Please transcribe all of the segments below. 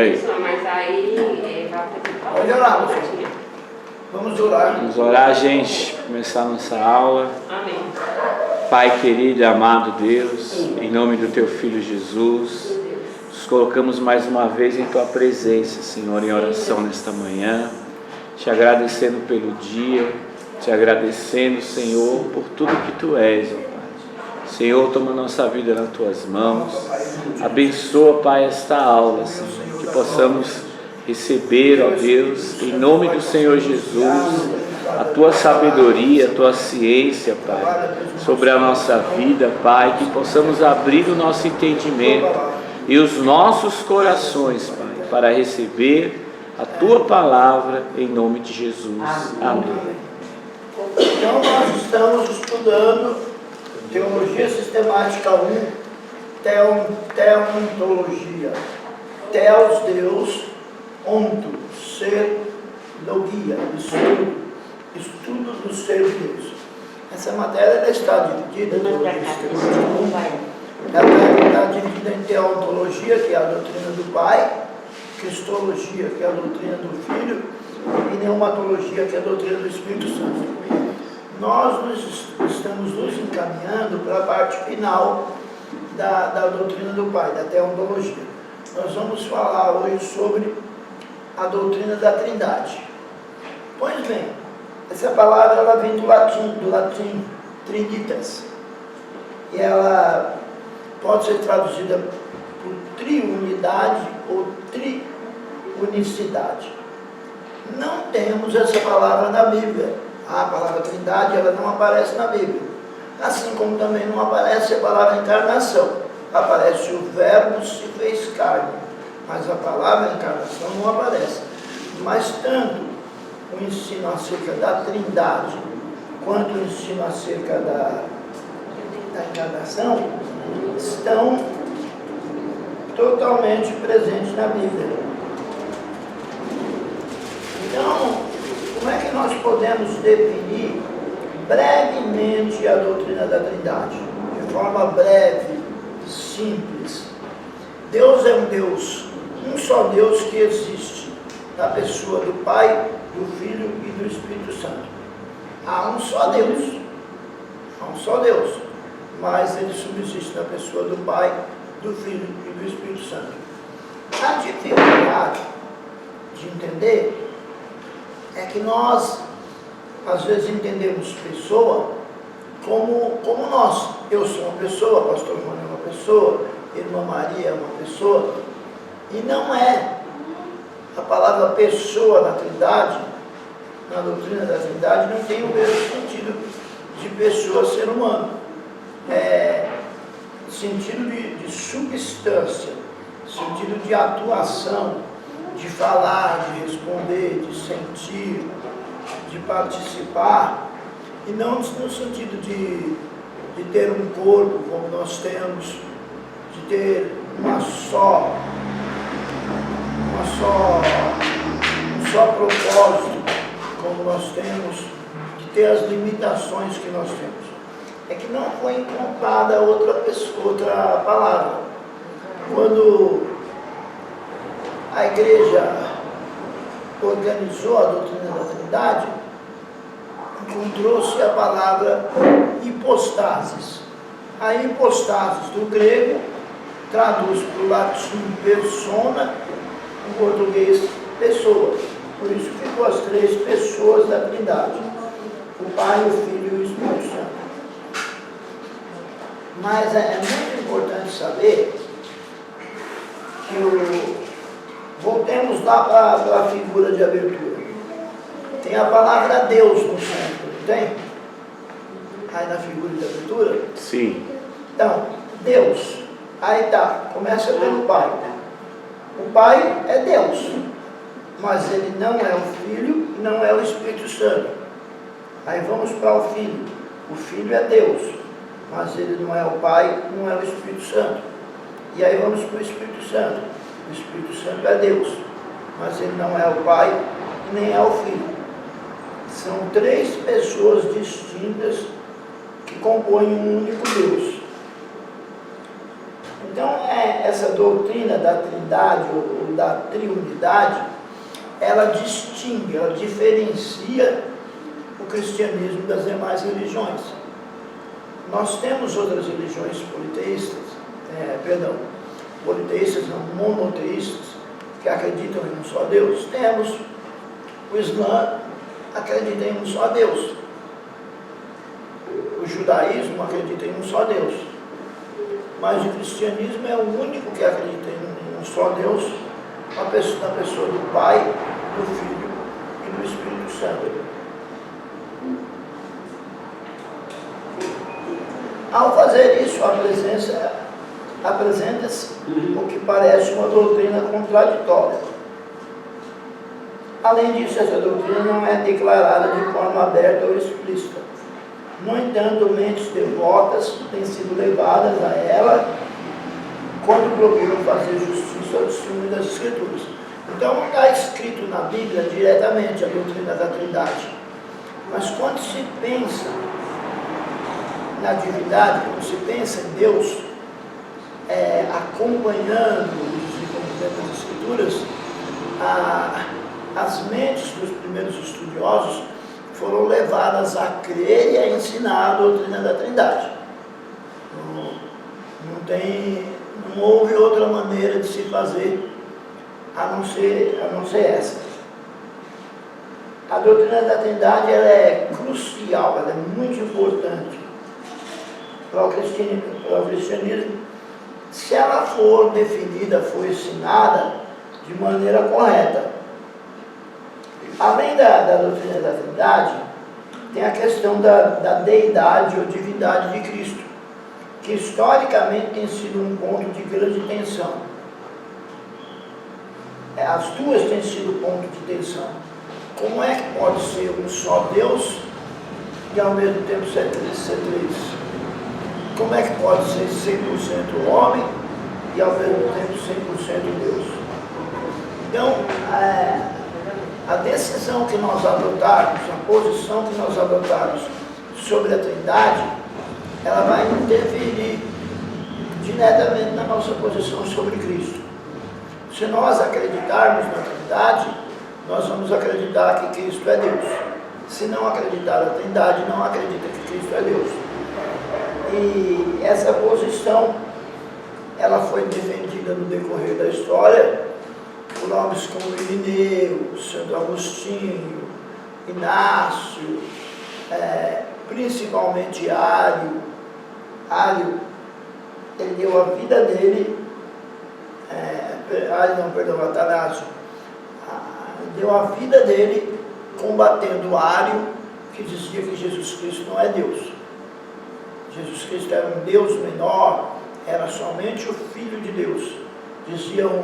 abençoar, mas aí vai apresentar. Pode orar, você. Vamos orar. Vamos orar, gente, começar a nossa aula. Amém. Pai querido e amado Deus, em nome do Teu Filho Jesus, nos colocamos mais uma vez em Tua presença, Senhor, em oração nesta manhã, te agradecendo pelo dia, te agradecendo, Senhor, por tudo que Tu és, ó Pai. Senhor, toma nossa vida nas Tuas mãos, abençoa, Pai, esta aula, Senhor, que possamos receber, ó Deus, em nome do Senhor Jesus, a Tua sabedoria, a Tua ciência, Pai, sobre a nossa vida, Pai, que possamos abrir o nosso entendimento e os nossos corações, Pai, para receber a Tua palavra, em nome de Jesus. Amém. Então nós estamos estudando Teologia Sistemática 1, Teontologia. Teos, Deus, onto, ser, logia, estudo do ser de Deus. Essa matéria ela está dividida está dividida em teontologia, que é a doutrina do Pai, cristologia, que é a doutrina do Filho, e pneumatologia, que é a doutrina do Espírito Santo. Nós estamos nos encaminhando para a parte final da doutrina do Pai, da teontologia. Nós vamos falar hoje sobre a doutrina da Trindade. Pois bem, essa palavra ela vem do latim trinitas, e ela pode ser traduzida por triunidade ou triunicidade. Não temos essa palavra na Bíblia. A palavra Trindade ela não aparece na Bíblia. Assim como também não aparece a palavra encarnação. Aparece o verbo se fez carne, mas a palavra encarnação não aparece. Mas tanto o ensino acerca da Trindade quanto o ensino acerca da encarnação estão totalmente presentes na Bíblia. Então, como é que nós podemos definir brevemente a doutrina da Trindade? De forma breve, simples. Deus é um Deus, um só Deus que existe na pessoa do Pai, do Filho e do Espírito Santo. Há um só Deus, mas ele subsiste na pessoa do Pai, do Filho e do Espírito Santo. A dificuldade de entender é que nós, às vezes, entendemos pessoa como nós. Eu sou uma pessoa, pastor João é uma pessoa, irmã Maria é uma pessoa, e não é. A palavra pessoa na Trindade, na doutrina da Trindade, não tem o mesmo sentido de pessoa ser humano. É sentido de substância, sentido de atuação, de falar, de responder, de sentir, de participar, e não no sentido de ter um corpo como nós temos, de ter um só propósito como nós temos, de ter as limitações que nós temos. É que não foi encontrada outra palavra. Quando a igreja organizou a doutrina da Trindade, encontrou-se a palavra hipostasis. A hipostasis do grego traduz para o latim persona, em português pessoa. Por isso ficou as três pessoas da Trindade: o Pai, o Filho e o Espírito Santo. Mas é muito importante saber que voltemos lá para a figura de abertura. Tem a palavra Deus no centro, não tem? Aí na figura de abertura? Sim. Então, Deus. Aí tá, começa pelo Pai. O Pai é Deus, mas ele não é o Filho e não é o Espírito Santo. Aí vamos para o Filho. O Filho é Deus, mas ele não é o Pai, não é o Espírito Santo. E aí vamos para o Espírito Santo. O Espírito Santo é Deus, mas ele não é o Pai e nem é o Filho. São três pessoas distintas que compõem um único Deus. Então, essa doutrina da trindade ou da triunidade, ela distingue, ela diferencia o cristianismo das demais religiões. Nós temos outras religiões politeístas, não, monoteístas, que acreditam em um só Deus. Temos o Islã, acredita em um só Deus. O judaísmo acredita em um só Deus. Mas o cristianismo é o único que acredita em um só Deus, na pessoa do Pai, do Filho e do Espírito Santo. Ao fazer isso, apresenta-se o que parece uma doutrina contraditória. Além disso, essa doutrina não é declarada de forma aberta ou explícita. No entanto, mentes devotas têm sido levadas a ela quando procuram fazer justiça ao testemunho das Escrituras. Então, não está escrito na Bíblia diretamente a doutrina da Trindade. Mas quando se pensa na divindade, quando se pensa em Deus, acompanhando o desenvolvimento das Escrituras, as mentes dos primeiros estudiosos foram levadas a crer e a ensinar a doutrina da Trindade. Não houve outra maneira de se fazer a não ser essa. A doutrina da Trindade ela é crucial, ela é muito importante para o cristianismo, se ela for definida, for ensinada de maneira correta. Além da doutrina da Trindade, tem a questão da deidade ou divindade de Cristo, que historicamente tem sido um ponto de grande tensão. As duas têm sido ponto de tensão. Como é que pode ser um só Deus e ao mesmo tempo ser três? Como é que pode ser 100% homem e ao mesmo tempo 100% Deus? Então, a decisão que nós adotarmos, a posição que nós adotarmos sobre a Trindade, ela vai interferir diretamente na nossa posição sobre Cristo. Se nós acreditarmos na Trindade, nós vamos acreditar que Cristo é Deus. Se não acreditar na Trindade, não acredita que Cristo é Deus. E essa posição, ela foi defendida no decorrer da história por homens como Irineu, Santo Agostinho, Inácio, principalmente Ário. Ário, ele deu a vida dele, Atanásio, deu a vida dele combatendo Ário, que dizia que Jesus Cristo não é Deus. Jesus Cristo era um Deus menor, era somente o Filho de Deus. Dizia um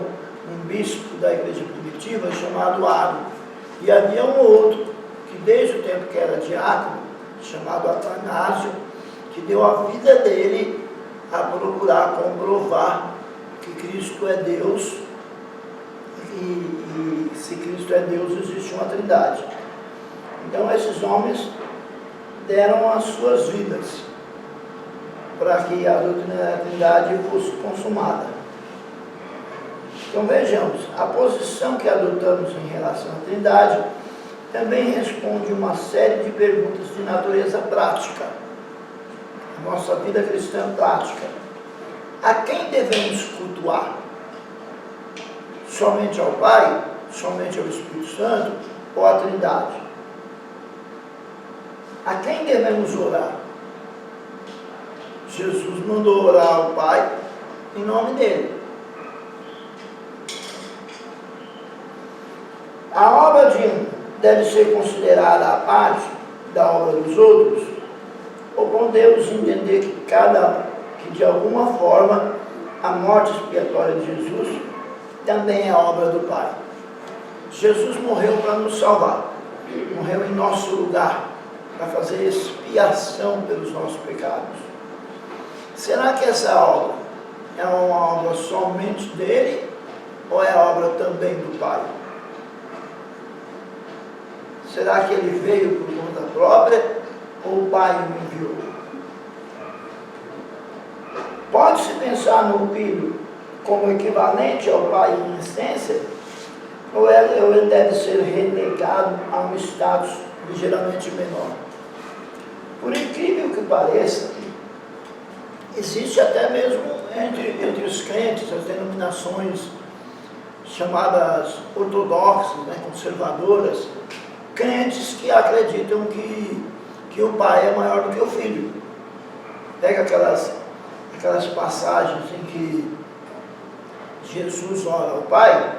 bispo da igreja primitiva chamado Ário. E havia um outro, que desde o tempo que era diácono, chamado Atanásio, que deu a vida dele a procurar comprovar que Cristo é Deus, e se Cristo é Deus, existe uma Trindade. Então esses homens deram as suas vidas para que a doutrina da Trindade fosse consumada. Então vejamos, a posição que adotamos em relação à Trindade também responde uma série de perguntas de natureza prática. A nossa vida cristã prática. A quem devemos cultuar? Somente ao Pai? Somente ao Espírito Santo? Ou à Trindade? A quem devemos orar? Jesus mandou orar ao Pai em nome dele. A obra de um deve ser considerada a parte da obra dos outros, ou podemos entender que de alguma forma a morte expiatória de Jesus também é obra do Pai. Jesus morreu para nos salvar, morreu em nosso lugar, para fazer expiação pelos nossos pecados. Será que essa obra é uma obra somente dele, ou é obra também do Pai? Será que ele veio por conta própria ou o Pai o enviou? Pode se pensar no filho como equivalente ao pai em essência, ou ele deve ser relegado a um status ligeiramente menor. Por incrível que pareça, existe até mesmo entre os crentes, as denominações chamadas ortodoxas, né, conservadoras, crentes que acreditam que o pai é maior do que o filho. Pega aquelas passagens em que Jesus ora ao pai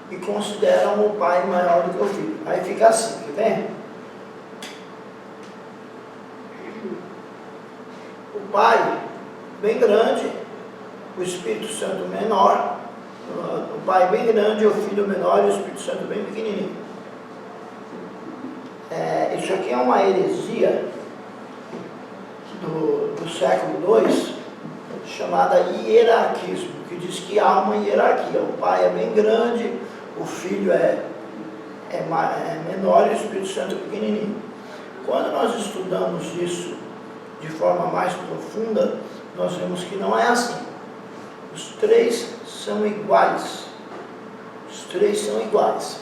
e consideram o pai maior do que o filho. Aí fica assim, quer ver? O pai bem grande, o Espírito Santo menor, o pai bem grande, o filho menor e o Espírito Santo bem pequenininho. Isso aqui é uma heresia do século II, chamada hierarquismo, que diz que há uma hierarquia. O pai é bem grande, o filho é menor e o Espírito Santo é pequenininho. Quando nós estudamos isso de forma mais profunda, nós vemos que não é assim. Os três são iguais. Os três são iguais.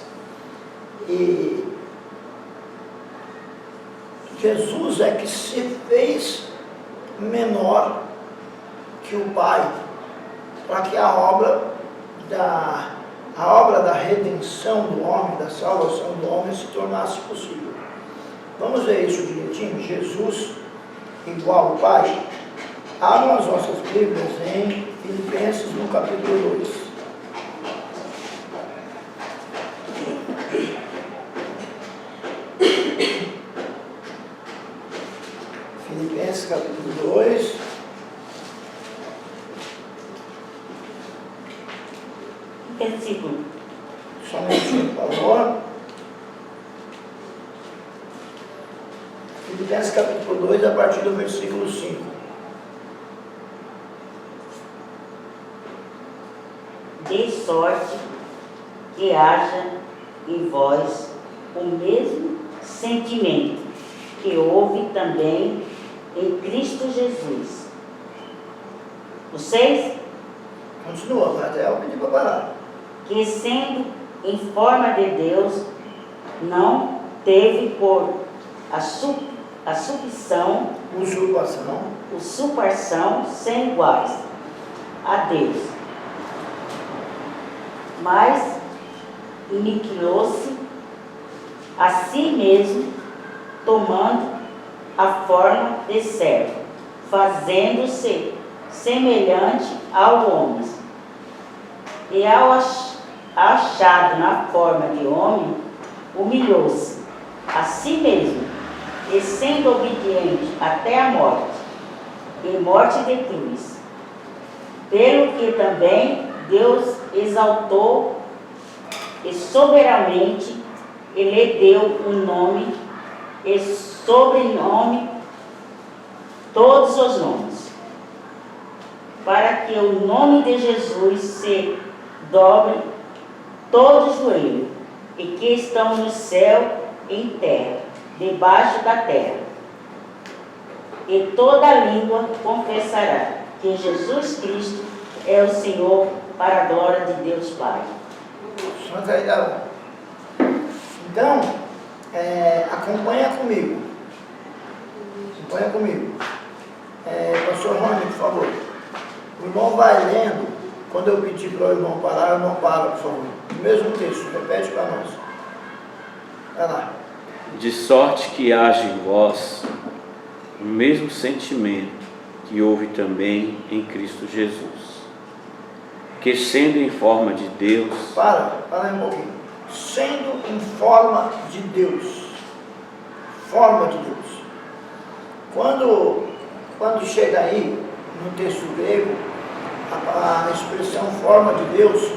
E Jesus é que se fez menor que o Pai, para que a obra da redenção do homem, da salvação do homem se tornasse possível. Vamos ver isso direitinho? Jesus igual ao Pai. Abram as vossas Bíblias em Filipenses no capítulo 2. Filipenses capítulo 2. Versículo. Somente, por favor. Filipenses capítulo 2, a partir do versículo 5. De sorte que haja em vós o mesmo sentimento que houve também em Cristo Jesus. O 6? Continua, mas até eu pedi para parar. Que sendo em forma de Deus, não teve por a usurpação sem iguais a Deus, mas aniquilou-se a si mesmo, tomando a forma de servo, fazendo-se semelhante ao homem, e ao achado na forma de homem, humilhou-se a si mesmo, e sendo obediente até a morte, e morte de cruz, pelo que também Deus exaltou e soberanamente lhe deu um nome e sobrenome todos os nomes, para que o nome de Jesus se dobre todo o joelho, e que estão no céu e em terra, debaixo da terra, e toda língua confessará que Jesus Cristo é o Senhor, para a glória de Deus Pai. Então, acompanha comigo. Pastor Rony, por favor. O irmão vai lendo. Quando eu pedir para o irmão parar, o irmão para, por favor. O mesmo texto, repete para nós. Vai lá. De sorte que haja em vós o mesmo sentimento que houve também em Cristo Jesus, que sendo em forma de Deus... Para aí um pouquinho. Sendo em forma de Deus. Forma de Deus. Quando chega aí, no texto grego, a expressão forma de Deus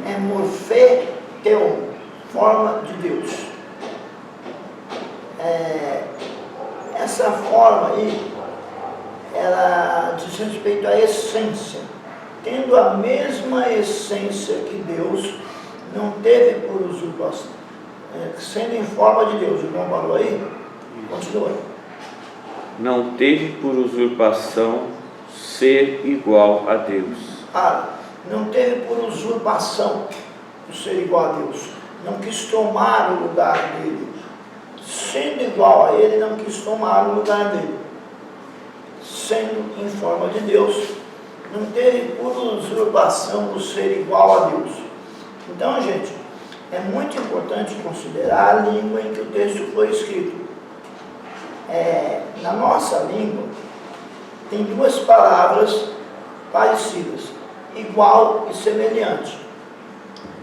é morfeteon, forma de Deus. Essa forma aí, ela diz respeito à essência. Tendo a mesma essência que Deus, não teve por usurpação. Sendo em forma de Deus, o irmão falou aí? Continua. Não teve por usurpação ser igual a Deus. Não teve por usurpação o ser igual a Deus. Não quis tomar o lugar dele. Sendo igual a ele, não quis tomar o lugar dele. Sendo em forma de Deus, não teve por usurpação o ser igual a Deus. Então, gente, é muito importante considerar a língua em que o texto foi escrito. Na nossa língua, tem duas palavras parecidas, igual e semelhante.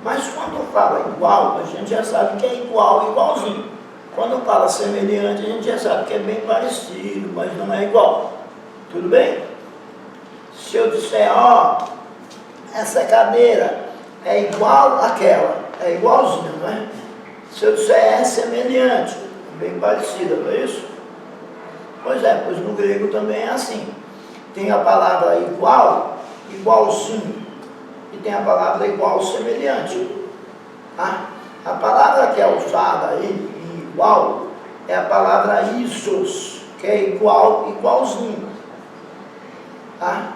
Mas quando fala igual, a gente já sabe que é igual e igualzinho. Quando fala semelhante, a gente já sabe que é bem parecido, mas não é igual. Tudo bem? Se eu disser, essa cadeira é igual àquela, é igualzinho, não é? Se eu disser é semelhante, bem parecida, não é isso? Pois no grego também é assim. Tem a palavra igual, igualzinho, e tem a palavra igual semelhante. Tá? A palavra que é usada aí, em igual, é a palavra isos, que é igual, igualzinho. Tá?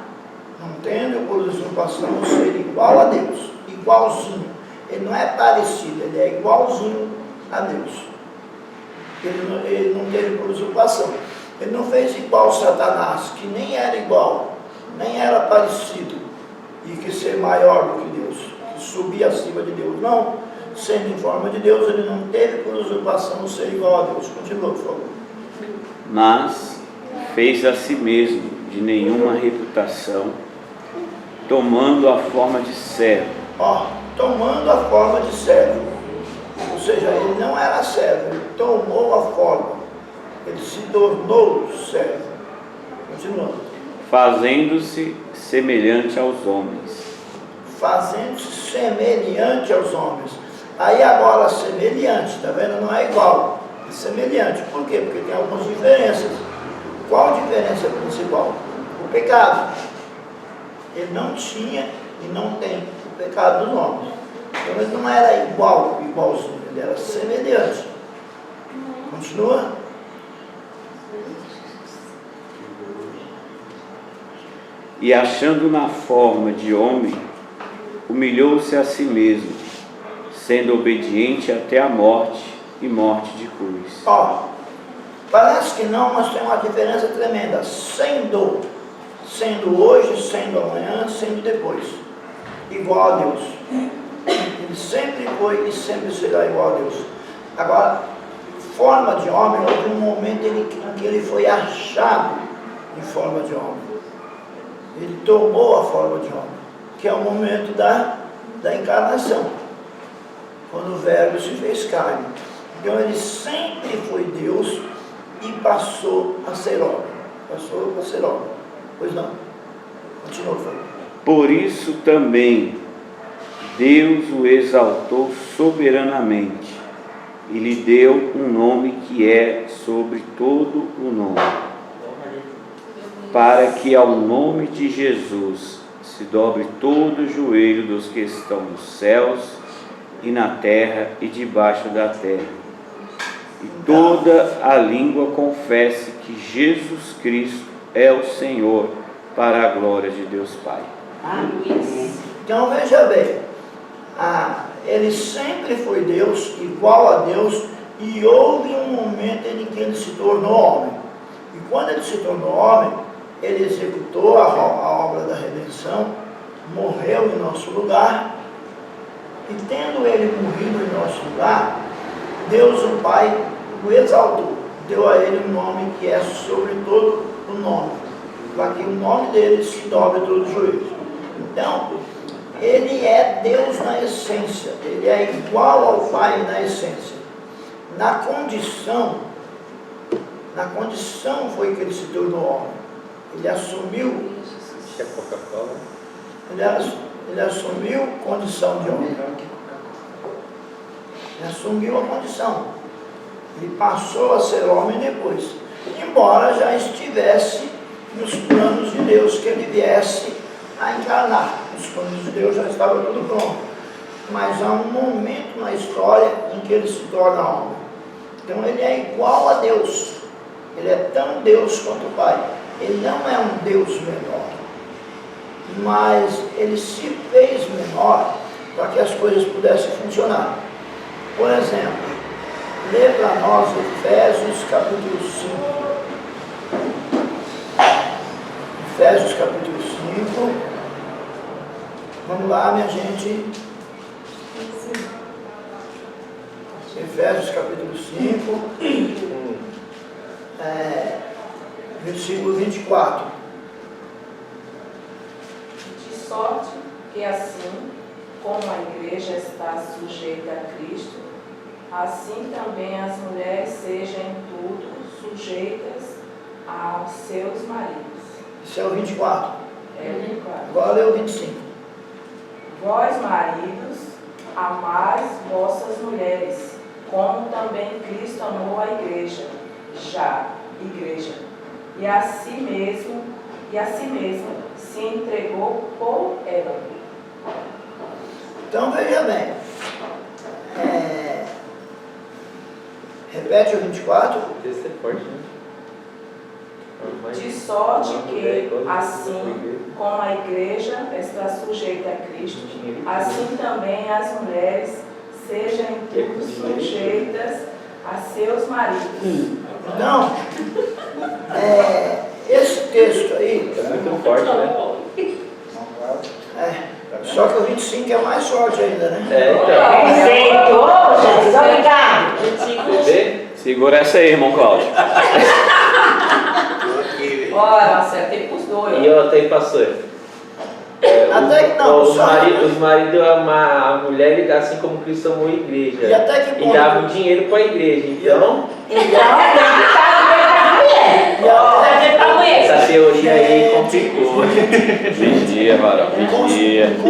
Não tendo por usurpação ser igual a Deus, igualzinho. Ele não é parecido, ele é igualzinho a Deus. Ele não teve por usurpação. Ele não fez igual Satanás, que nem era igual, nem era parecido, e que ser maior do que Deus, que subir acima de Deus. Não, sendo em forma de Deus, ele não teve por usurpação ser igual a Deus. Continua, por favor. Mas fez a si mesmo de nenhuma reputação, tomando a forma de servo. Tomando a forma de servo. Ou seja, ele não era servo, ele tomou a forma. Ele se tornou servo. Continuando. Fazendo-se semelhante aos homens. Fazendo-se semelhante aos homens. Aí agora, semelhante, tá vendo? Não é igual, é semelhante. Por quê? Porque tem algumas diferenças. Qual a diferença principal? O pecado. Ele não tinha e não tem o pecado dos homens. Então ele não era igualzinho, ele era semelhante. Continua? E achando na forma de homem, humilhou-se a si mesmo, sendo obediente até a morte e morte de cruz. Parece que não, mas tem uma diferença tremenda. Sendo hoje, sendo amanhã, sendo depois. Igual a Deus. Ele sempre foi e sempre será igual a Deus. Agora, forma de homem, houve um momento em que ele foi achado em forma de homem. Ele tomou a forma de homem, que é o momento da encarnação, quando o Verbo se fez carne. Então ele sempre foi Deus e passou a ser homem. Pois não. Continua falando. Por isso também Deus o exaltou soberanamente e lhe deu um nome que é sobre todo o nome, para que ao nome de Jesus se dobre todo o joelho dos que estão nos céus e na terra e debaixo da terra, e toda a língua confesse que Jesus Cristo é o Senhor, para a glória de Deus Pai. Amém. Então veja bem, ele sempre foi Deus, igual a Deus, e houve um momento em que ele se tornou homem. E quando ele se tornou homem, ele executou a obra da redenção, morreu em nosso lugar, e tendo ele morrido em nosso lugar, Deus o Pai o exaltou, deu a ele um nome que é sobre todo o nome, para que o nome dele se dobre todo o joelho. Então, ele é Deus na essência, ele é igual ao Pai na essência. Na condição foi que ele se tornou homem. Ele assumiu, ele assumiu condição de homem. Ele assumiu a condição. Ele passou a ser homem depois, embora já estivesse nos planos de Deus que ele viesse a encarnar. Os planos de Deus já estava tudo pronto. Mas há um momento na história em que ele se torna homem. Então ele é igual a Deus. Ele é tão Deus quanto o Pai. Ele não é um Deus menor. mas ele se fez menor para que as coisas pudessem funcionar. Por exemplo, lê para nós Efésios capítulo 5. Efésios capítulo 5. Vamos lá, minha gente. Efésios capítulo 5, versículo 24. De sorte que assim como a igreja está sujeita a Cristo, assim também as mulheres sejam em tudo sujeitas aos seus maridos. Isso é o 24. É o 24. Agora é o 25. Vós, maridos, amais vossas mulheres, como também Cristo amou a igreja, e a si mesmo se entregou por ela. Então veja bem. Repete o 24. Esse é forte, né? De sorte que, assim como a igreja está sujeita a Cristo, assim também as mulheres sejam em tudo sujeitas a seus maridos. Então, esse texto aí, É muito forte, né? só que o 25 é mais forte ainda, né? Perfeito, Jesus, obrigado. Vê? Segura essa aí, irmão Cláudio. Ora, acertei com os dois. E outra aí, pastor. Até que não, os só- maridos amar a mulher assim como Cristo amou a igreja. E até que E ponto? davam dinheiro para a igreja. Então, essa teoria aí complicou. Vigia, varão, vigia. Um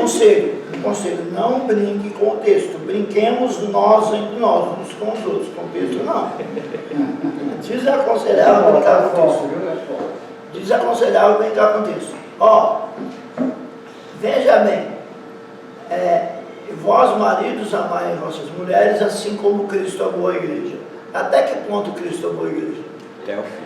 conselho, não brinque com o texto. Brinquemos nós entre nós, uns com os outros. Com o texto, não. Desaconselhável brincar com o texto. Desaconselhável brincar com o texto. Ó, veja bem. Vós, maridos, amai vossas mulheres, assim como Cristo amou a igreja. Até que ponto Cristo amou a igreja? Até o fim.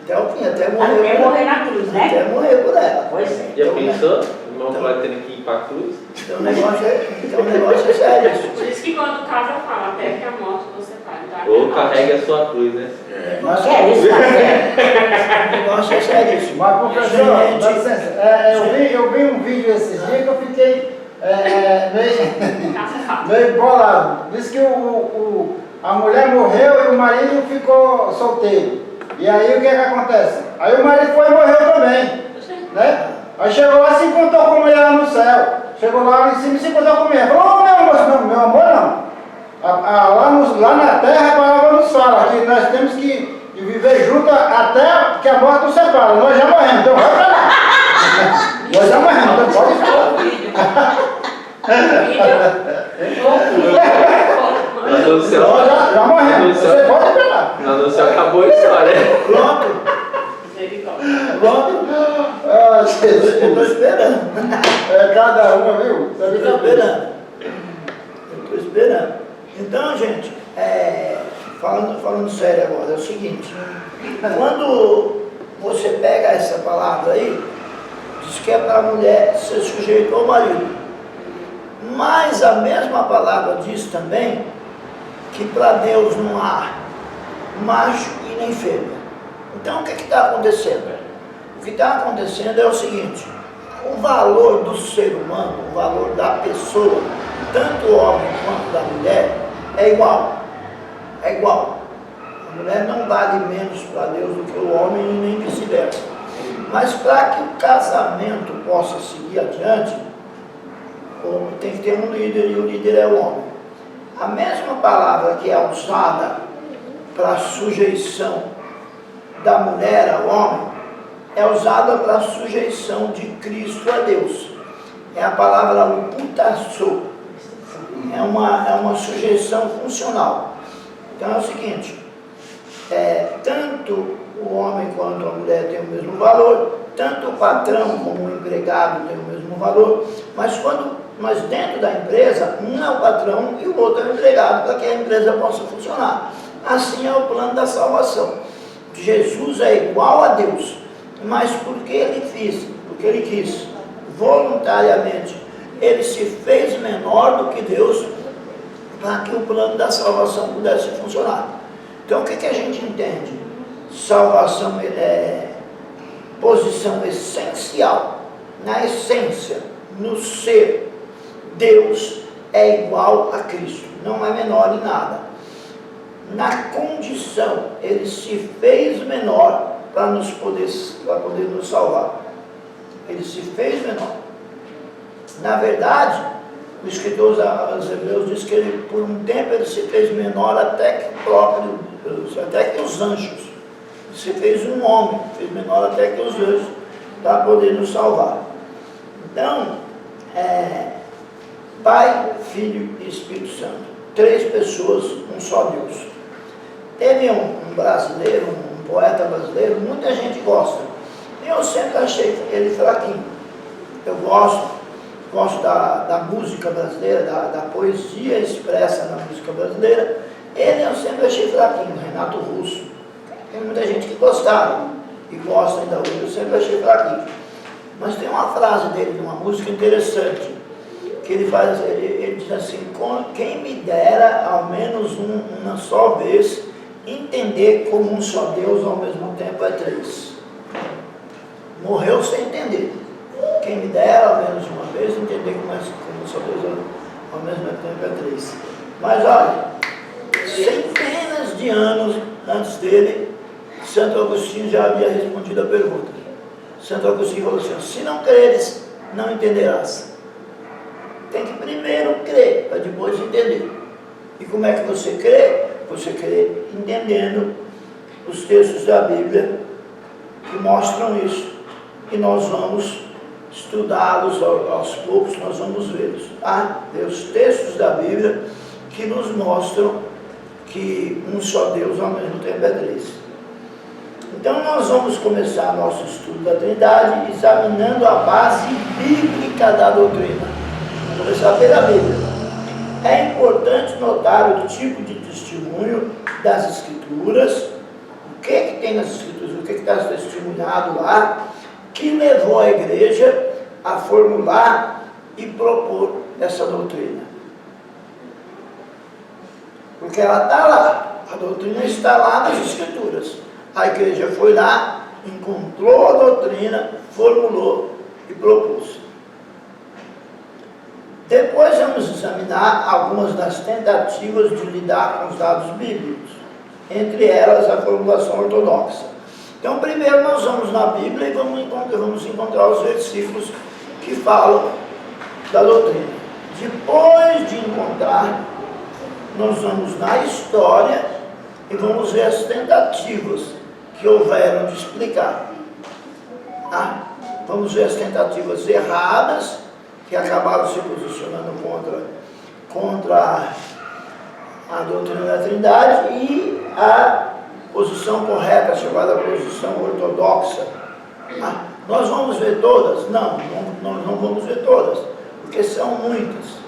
Até o fim, até morrer Até por morrer ela. na cruz, né? Até morrer por ela. Pois é. Já pensou? O irmão Cláudio tendo que ir para a cruz? Então o negócio é sério. Por isso que quando casa fala, até que a morte você separe. Ou carregue a sua cruz, né? Mas É isso, tá certo. o negócio é sério. Mas, professor, dá licença, eu vi um vídeo esses dias que eu fiquei meio bolado. Diz que a mulher morreu e o marido ficou solteiro. E aí o que acontece? Aí o marido foi e morreu também, né? Aí chegou lá e se encontrou com a mulher lá no céu. Chegou lá em cima e se encontrou com a mulher. Falou, meu amor, não, meu amor não. Lá na terra a palavra nos fala que nós temos que viver junto até que a morte nos separa. Nós já morremos, então vai pra lá. Nós já morremos, então pode ficar. Mas o céu, Nós já morremos, você pode ir pra lá. mas o céu acabou a história. Pronto, pronto. Ah, Eu Jesus. estou esperando. É cada uma, viu? Você Eu viu? estou esperando. Eu estou esperando. Então, gente, falando sério agora, é o seguinte. Quando você pega essa palavra aí, diz que é para a mulher ser sujeita ao marido. Mas a mesma palavra diz também que para Deus não há macho e nem fêmea. Então o que está acontecendo? O que está acontecendo é o seguinte: o valor do ser humano, o valor da pessoa, tanto o homem quanto da mulher, é igual. É igual. A mulher não vale menos para Deus do que o homem e nem vice-versa. Mas para que o casamento possa seguir adiante, tem que ter um líder e o líder é o homem. A mesma palavra que é usada para a sujeição da mulher ao homem é usada para a sujeição de Cristo a Deus. É a palavra luputasso. É uma sujeição funcional. Então é o seguinte, tanto o homem quanto a mulher têm o mesmo valor, tanto o patrão como o empregado têm o mesmo valor, mas dentro da empresa, um é o patrão e o outro é o empregado, para que a empresa possa funcionar. Assim é o plano da salvação. Jesus é igual a Deus, mas porque ele quis voluntariamente, ele se fez menor do que Deus para que o plano da salvação pudesse funcionar. Então o que a gente entende? Salvação é posição essencial, na essência, no ser. Deus é igual a Cristo, não é menor em nada. Na condição, ele se fez menor para poder nos salvar. Ele se fez menor. Na verdade, o escritor aos Hebreus diz que ele, por um tempo ele se fez menor até que os anjos. Ele se fez um homem, fez menor até que os anjos, para poder nos salvar. Então, Pai, Filho e Espírito Santo. 3 pessoas, um só Deus. Teve um brasileiro, um poeta brasileiro, muita gente gosta. Eu sempre achei ele fraquinho. Eu gosto da música brasileira, da poesia expressa na música brasileira. Ele eu sempre achei fraquinho, Renato Russo. Tem muita gente que gostava e gosta ainda hoje, eu sempre achei fraquinho. Mas tem uma frase dele, numa música interessante, que ele diz assim: quem me dera ao menos uma só vez entender como um só Deus ao mesmo tempo é 3. Morreu sem entender. Quem me dera ao menos uma vez entender como um só Deus ao mesmo tempo é 3. Mas olha, centenas de anos antes dele, Santo Agostinho já havia respondido a pergunta. Santo Agostinho falou assim: se não creres, não entenderás. Tem que primeiro crer, para depois entender. E como é que você crê? Você crê entendendo os textos da Bíblia que mostram isso. E nós vamos estudá-los aos poucos, nós vamos vê-los. Os textos da Bíblia que nos mostram que um só Deus ao mesmo tempo é 3. Então nós vamos começar nosso estudo da Trindade examinando a base bíblica da doutrina. Vamos começar pela Bíblia. É importante notar o tipo de testemunho das Escrituras, o que tem nas Escrituras, o que está testemunhado lá, que levou a igreja a formular e propor essa doutrina. Porque ela está lá, a doutrina está lá nas Escrituras. A igreja foi lá, encontrou a doutrina, formulou e propôs. Depois vamos examinar algumas das tentativas de lidar com os dados bíblicos, entre elas a formulação ortodoxa. Então, primeiro nós vamos na Bíblia e vamos encontrar os versículos que falam da doutrina. Depois de encontrar, nós vamos na história e vamos ver as tentativas que houveram de explicar. Vamos ver as tentativas erradas, que acabaram se posicionando contra a doutrina da Trindade, e a posição correta, chamada posição ortodoxa. Nós vamos ver todas? Não, nós não vamos ver todas, porque são muitas,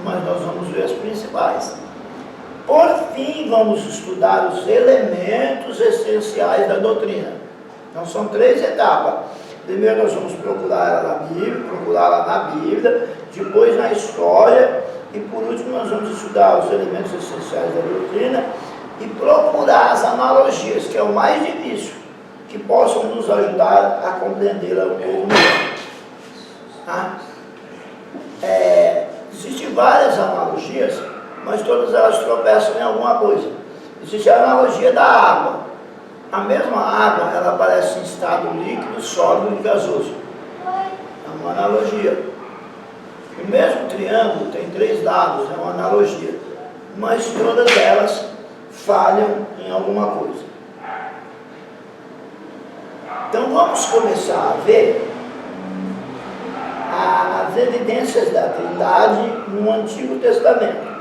mas nós vamos ver as principais. Por fim, vamos estudar os elementos essenciais da doutrina. Então são 3 etapas. Primeiro nós vamos procurá-la na Bíblia, depois na história, e por último nós vamos estudar os elementos essenciais da doutrina e procurar as analogias, que é o mais difícil, que possam nos ajudar a compreendê-la um pouco melhor. Existem várias analogias, mas todas elas tropeçam em alguma coisa. Existe a analogia da água. A mesma água, ela aparece em estado líquido, sólido e gasoso. É uma analogia. O mesmo triângulo tem 3 lados, é uma analogia. Mas todas elas falham em alguma coisa. Então vamos começar a ver as evidências da Trindade no Antigo Testamento.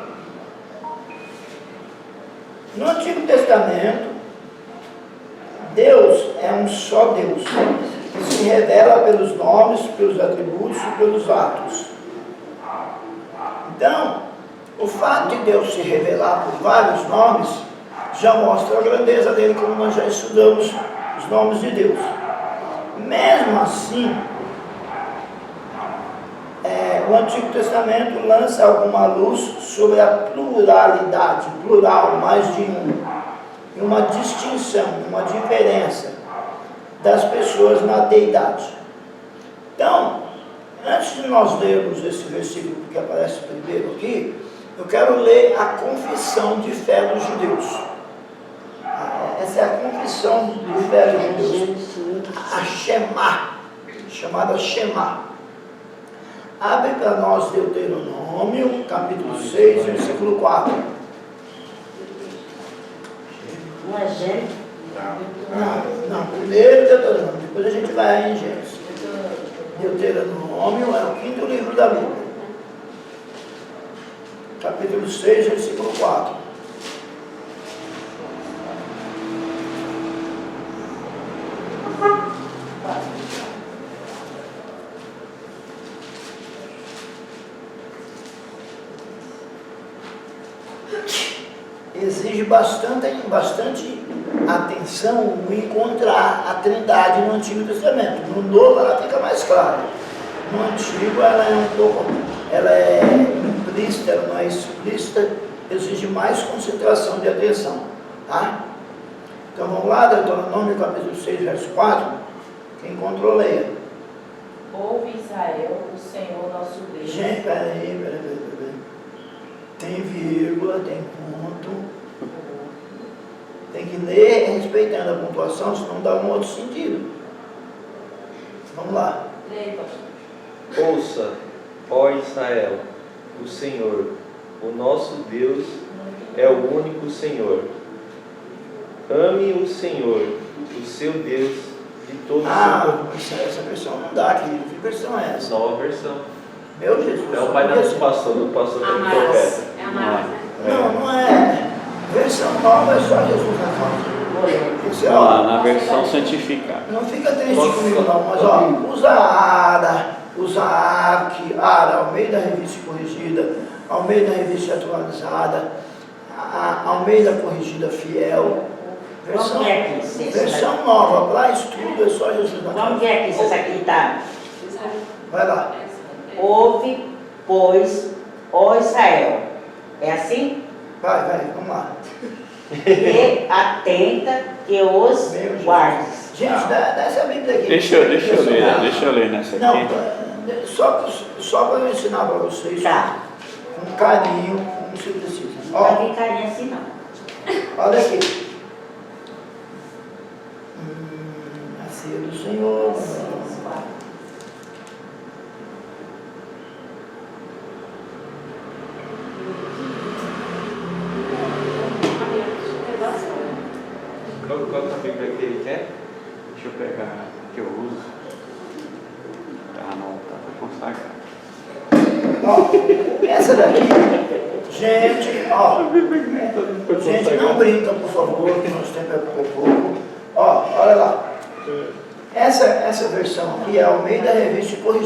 No Antigo Testamento, Deus é um só Deus, que se revela pelos nomes, pelos atributos e pelos atos. Então, o fato de Deus se revelar por vários nomes já mostra a grandeza dele, como nós já estudamos os nomes de Deus. Mesmo assim, o Antigo Testamento lança alguma luz sobre a pluralidade, plural, mais de um, e uma distinção, uma diferença das pessoas na deidade. Então, antes de nós lermos esse versículo que aparece primeiro aqui, eu quero ler a confissão de fé dos judeus. Essa é a confissão de fé dos judeus, a Shema, chamada Shema. Abre para nós Deuteronômio, capítulo 6, versículo 4. Não é Gênesis? Não, primeiro Deuteronômio, depois a gente vai em Gênesis. Deuteronômio é o quinto livro da Bíblia. Capítulo 6, versículo 4. Exige bastante atenção encontrar a Trindade no Antigo Testamento. No Novo ela fica mais clara. No Antigo ela é implícita, ela não é explícita, exige mais concentração de atenção. Tá? Então vamos lá, Deuteronômio capítulo 6, verso 4. Quem encontrou, leia. Ouve Israel, o Senhor nosso Deus. Gente, peraí. Tem vírgula, tem ponto. Tem que ler respeitando a pontuação, senão dá um outro sentido. Vamos lá. Leia, pastor. Ouça, ó Israel, o Senhor, o nosso Deus, é o único Senhor. Ame o Senhor, o seu Deus, de todo o seu coração. Essa versão não dá aqui. Que versão é essa? Nova versão. Meu Jesus. É o pai do pastor que é profeta. É Amaras, né? Não é. Versão nova é só Jesus na causa. Esse, Vamos lá, na versão santificada. não fica triste comigo não, mas ó, usa Ara, Almeida Revista Corrigida, Almeida Revista Atualizada, Almeida Corrigida Fiel. Como é que isso? Versão nova, para estudo é só Jesus na Como causa. que é que isso aqui está? Vai lá. Ouve, pois, ó Israel. É assim? Vai, vamos lá. E atenta que os Meu Jesus. guardes. Gente, dá essa Bíblia aqui. Deixa eu ler nessa Não, aqui. só para eu ensinar para vocês, Tá. com carinho, como se precisa. Não Ó, tem carinha assim não. olha aqui. Nasceu do Senhor. Qual é a Bíblia que ele quer? Deixa eu pegar a que eu uso. Tá, não, tá consagrado. Ó, essa daqui, gente, não brinca, por favor, que nosso tempo é pouco. Ó, olha lá. Essa versão aqui é Almeida Revista Corrigida.